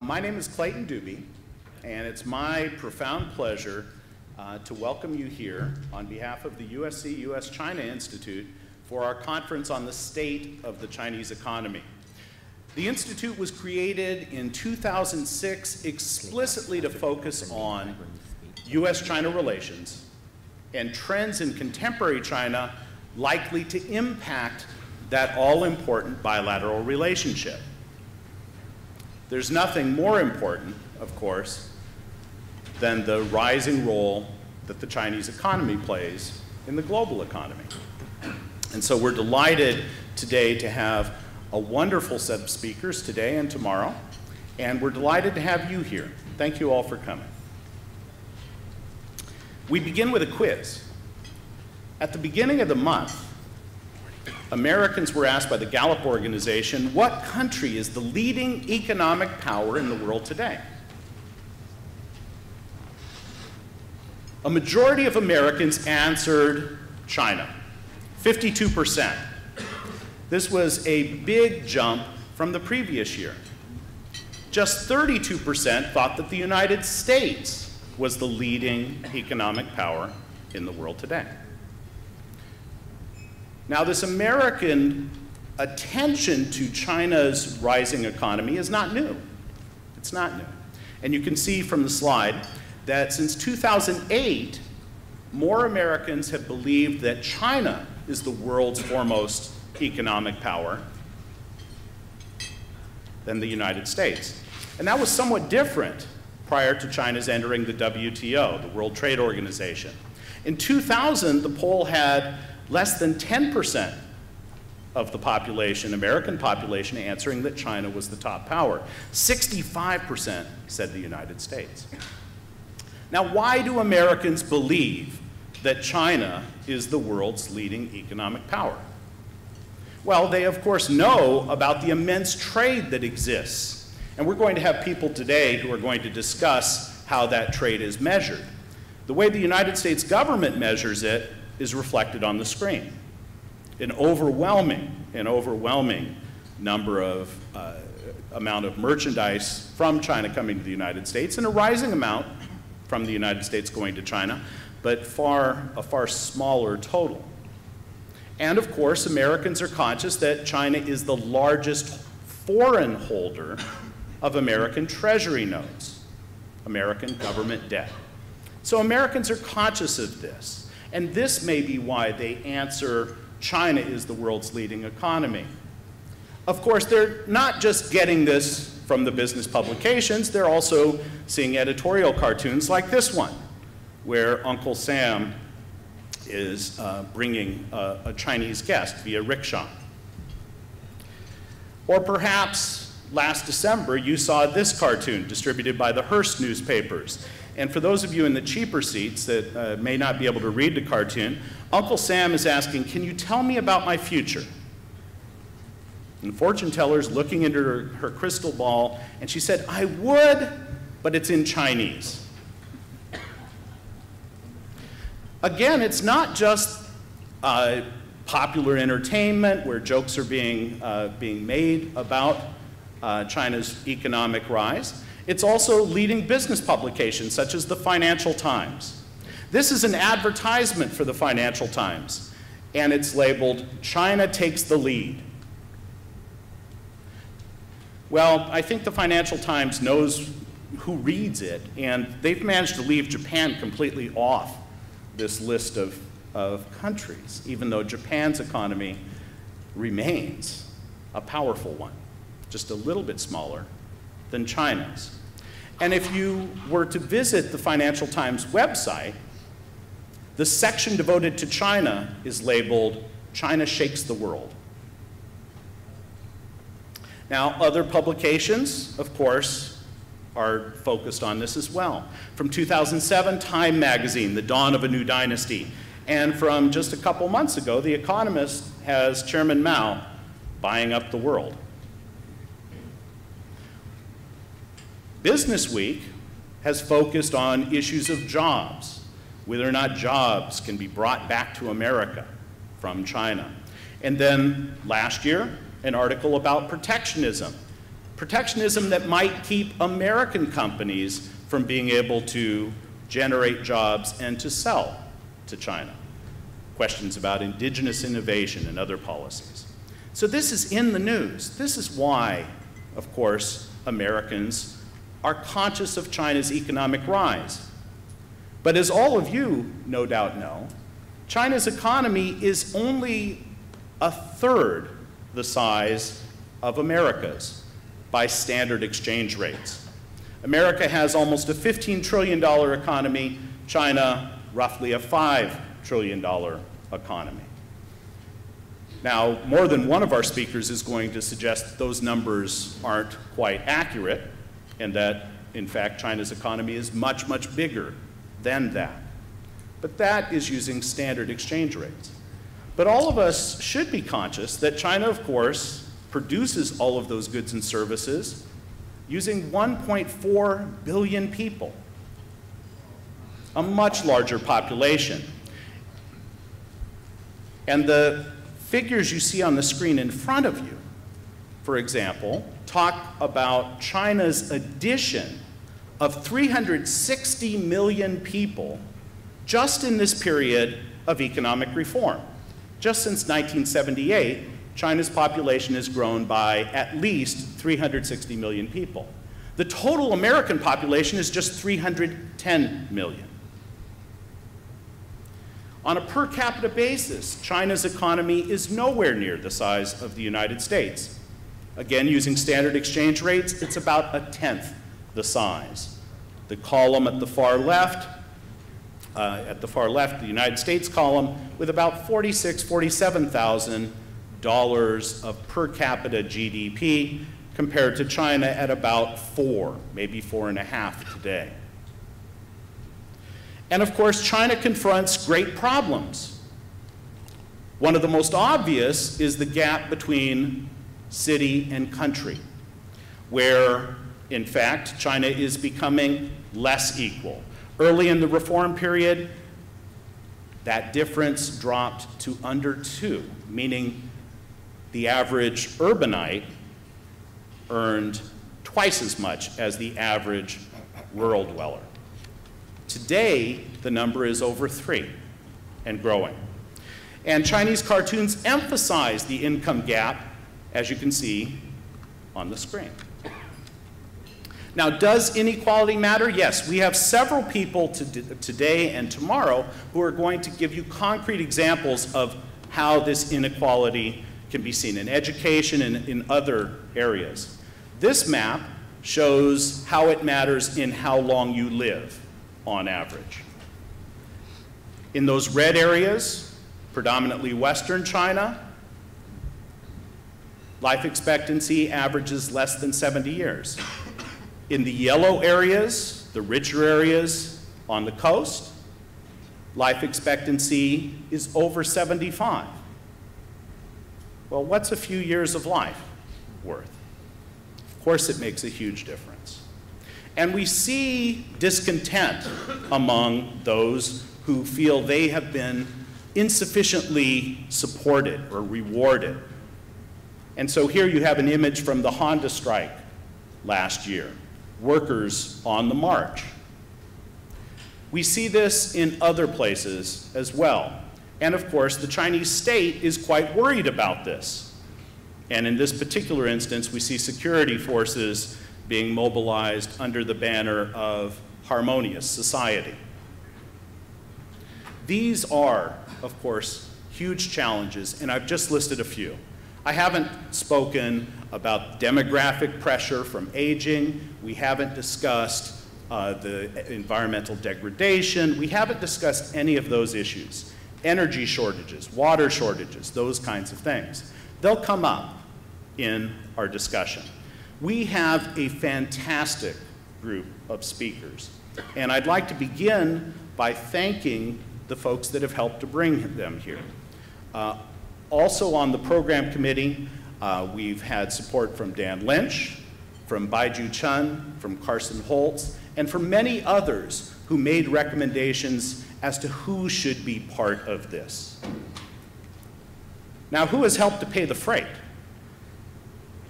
My name is Clayton Dube, and it's my profound pleasure to welcome you here on behalf of the USC US-China Institute for our conference on the state of the Chinese economy. The Institute was created in 2006 explicitly to focus on US-China relations and trends in contemporary China likely to impact that all-important bilateral relationship. There's nothing more important, of course, than the rising role that the Chinese economy plays in the global economy. And so we're delighted today to have a wonderful set of speakers today and tomorrow, and we're delighted to have you here. Thank you all for coming. We begin with a quiz. At the beginning of the month, Americans were asked by the Gallup organization, what country is the leading economic power in the world today? A majority of Americans answered China, 52%. This was a big jump from the previous year. Just 32% thought that the United States was the leading economic power in the world today. Now, this American attention to China's rising economy is not new. It's not new. And you can see from the slide that since 2008, more Americans have believed that China is the world's foremost economic power than the United States. And that was somewhat different prior to China's entering the WTO, the World Trade Organization. In 2000, the poll had less than 10% of the population, American population, answering that China was the top power. 65% said the United States. Now, why do Americans believe that China is the world's leading economic power? Well, they of course know about the immense trade that exists. And we're going to have people today who are going to discuss how that trade is measured. The way the United States government measures it is reflected on the screen. An overwhelming number of amount of merchandise from China coming to the United States, and a rising amount from the United States going to China, but a far smaller total. And of course, Americans are conscious that China is the largest foreign holder of American Treasury notes, American government debt. So Americans are conscious of this. And this may be why they answer China is the world's leading economy. Of course, they're not just getting this from the business publications, they're also seeing editorial cartoons like this one, where Uncle Sam is bringing a Chinese guest via rickshaw. Or perhaps last December, you saw this cartoon distributed by the Hearst newspapers. And for those of you in the cheaper seats that may not be able to read the cartoon, Uncle Sam is asking, can you tell me about my future? And the fortune teller's looking into her crystal ball, and she said, I would, but it's in Chinese. Again, it's not just popular entertainment where jokes are being made about China's economic rise. It's also leading business publications such as the Financial Times. This is an advertisement for the Financial Times, and it's labeled, China takes the lead. Well, I think the Financial Times knows who reads it, and they've managed to leave Japan completely off this list of countries, even though Japan's economy remains a powerful one, just a little bit smaller than China's. And if you were to visit the Financial Times website, the section devoted to China is labeled, China Shakes the World. Now, other publications, of course, are focused on this as well. From 2007, Time magazine, The Dawn of a New Dynasty. And from just a couple months ago, The Economist has Chairman Mao buying up the world. Business Week has focused on issues of jobs, whether or not jobs can be brought back to America from China. And then last year, an article about protectionism, protectionism that might keep American companies from being able to generate jobs and to sell to China. Questions about indigenous innovation and other policies. So this is in the news. This is why, of course, Americans are conscious of China's economic rise. But as all of you no doubt know, China's economy is only a third the size of America's by standard exchange rates. America has almost a $15 trillion economy, China roughly a $5 trillion economy. Now, more than one of our speakers is going to suggest those numbers aren't quite accurate and that, in fact, China's economy is much, much bigger than that. But that is using standard exchange rates. But all of us should be conscious that China, of course, produces all of those goods and services using 1.4 billion people, a much larger population. And the figures you see on the screen in front of you, for example, talk about China's addition of 360 million people just in this period of economic reform. Just since 1978, China's population has grown by at least 360 million people. The total American population is just 310 million. On a per capita basis, China's economy is nowhere near the size of the United States. Again, using standard exchange rates, it's about a tenth the size. The column at the far left, the United States column, with about $47,000 of per capita GDP, compared to China at about 4, maybe 4.5 today. And of course, China confronts great problems. One of the most obvious is the gap between city and country, where, in fact, China is becoming less equal. Early in the reform period, that difference dropped to under 2, meaning the average urbanite earned twice as much as the average rural dweller. Today, the number is over 3 and growing. And Chinese cartoons emphasize the income gap, as you can see on the screen. Now, does inequality matter? Yes, we have several people today and tomorrow who are going to give you concrete examples of how this inequality can be seen in education and in other areas. This map shows how it matters in how long you live on average. In those red areas, predominantly Western China, life expectancy averages less than 70 years. In the yellow areas, the richer areas on the coast, life expectancy is over 75. Well, what's a few years of life worth? Of course, it makes a huge difference. And we see discontent among those who feel they have been insufficiently supported or rewarded. And so here you have an image from the Honda strike last year, workers on the march. We see this in other places as well. And of course, the Chinese state is quite worried about this. And in this particular instance, we see security forces being mobilized under the banner of harmonious society. These are, of course, huge challenges, and I've just listed a few. I haven't spoken about demographic pressure from aging. We haven't discussed the environmental degradation. We haven't discussed any of those issues. Energy shortages, water shortages, those kinds of things. They'll come up in our discussion. We have a fantastic group of speakers, and I'd like to begin by thanking the folks that have helped to bring them here. Also on the program committee, we've had support from Dan Lynch, from Baiju Chun, from Carson Holtz, and from many others who made recommendations as to who should be part of this. Now, who has helped to pay the freight?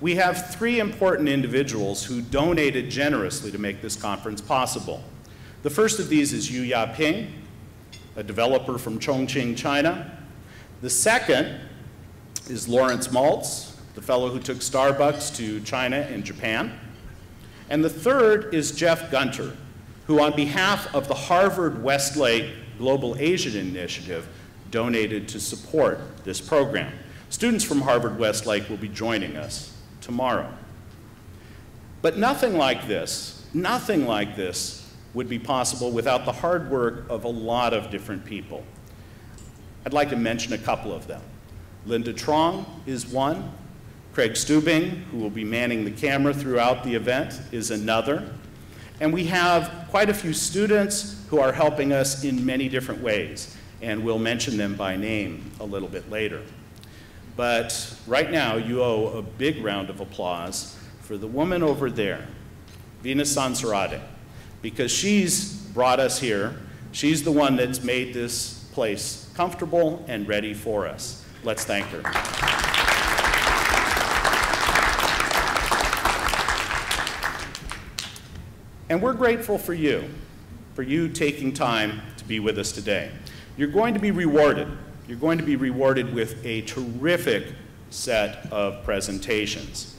we have three important individuals who donated generously to make this conference possible. The first of these is Yu Yaping, a developer from Chongqing, China. The second is Lawrence Maltz, the fellow who took Starbucks to China and Japan. And the third is Jeff Gunter, who on behalf of the Harvard Westlake Global Asian Initiative donated to support this program. Students from Harvard Westlake will be joining us tomorrow. But nothing like this would be possible without the hard work of a lot of different people. I'd like to mention a couple of them. Linda Trong is one. Craig Stubing, who will be manning the camera throughout the event, is another. And we have quite a few students who are helping us in many different ways, and we'll mention them by name a little bit later. But right now, you owe a big round of applause for the woman over there, Vina Sansarade, because she's brought us here. She's the one that's made this place comfortable and ready for us. Let's thank her. And we're grateful for you taking time to be with us today. You're going to be rewarded. You're going to be rewarded with a terrific set of presentations.